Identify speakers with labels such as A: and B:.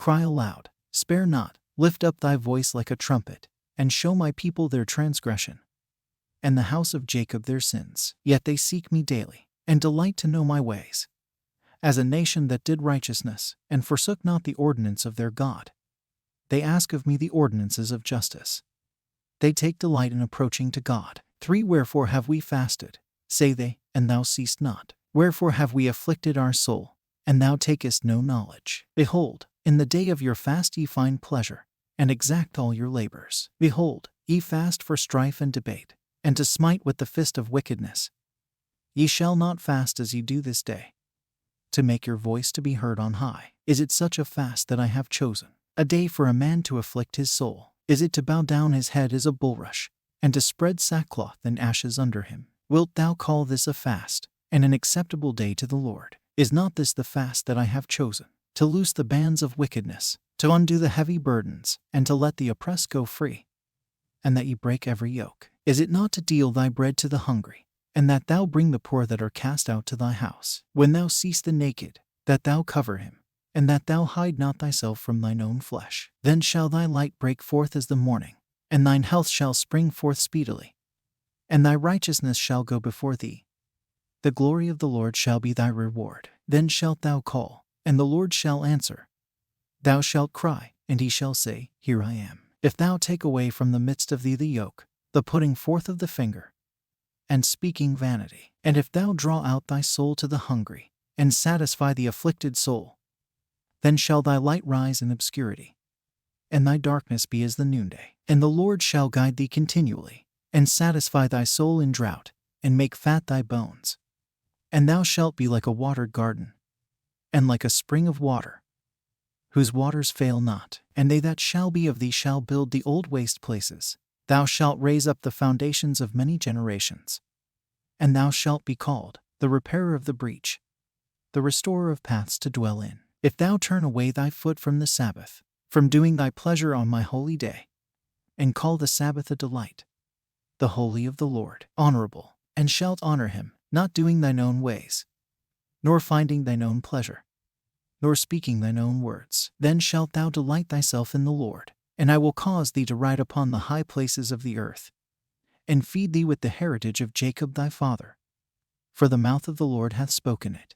A: Cry aloud, spare not, lift up thy voice like a trumpet, and show my people their transgression, and the house of Jacob their sins. Yet they seek me daily, and delight to know my ways, as a nation that did righteousness, and forsook not the ordinance of their God. They ask of me the ordinances of justice. They take delight in approaching to God. 3 Wherefore have we fasted, say they, and thou seest not? Wherefore have we afflicted our soul, and thou takest no knowledge? Behold, in the day of your fast ye find pleasure, and exact all your labors. Behold, ye fast for strife and debate, and to smite with the fist of wickedness. Ye shall not fast as ye do this day, to make your voice to be heard on high. Is it such a fast that I have chosen? A day for a man to afflict his soul? Is it to bow down his head as a bulrush, and to spread sackcloth and ashes under him? Wilt thou call this a fast, and an acceptable day to the Lord? Is not this the fast that I have chosen? To loose the bands of wickedness, to undo the heavy burdens, and to let the oppressed go free, and that ye break every yoke? Is it not to deal thy bread to the hungry, and that thou bring the poor that are cast out to thy house? When thou seest the naked, that thou cover him, and that thou hide not thyself from thine own flesh. Then shall thy light break forth as the morning, and thine health shall spring forth speedily, and thy righteousness shall go before thee. The glory of the Lord shall be thy reward. Then shalt thou call, and the Lord shall answer. Thou shalt cry, and he shall say, Here I am. If thou take away from the midst of thee the yoke, the putting forth of the finger, and speaking vanity, and if thou draw out thy soul to the hungry, and satisfy the afflicted soul, then shall thy light rise in obscurity, and thy darkness be as the noonday. And the Lord shall guide thee continually, and satisfy thy soul in drought, and make fat thy bones. And thou shalt be like a watered garden, and like a spring of water, whose waters fail not. And they that shall be of thee shall build the old waste places. Thou shalt raise up the foundations of many generations. And thou shalt be called the repairer of the breach, the restorer of paths to dwell in. If thou turn away thy foot from the Sabbath, from doing thy pleasure on my holy day, and call the Sabbath a delight, the holy of the Lord honorable, and shalt honor him, not doing thine own ways, nor finding thine own pleasure, nor speaking thine own words, then shalt thou delight thyself in the Lord, and I will cause thee to ride upon the high places of the earth, and feed thee with the heritage of Jacob thy father. For the mouth of the Lord hath spoken it.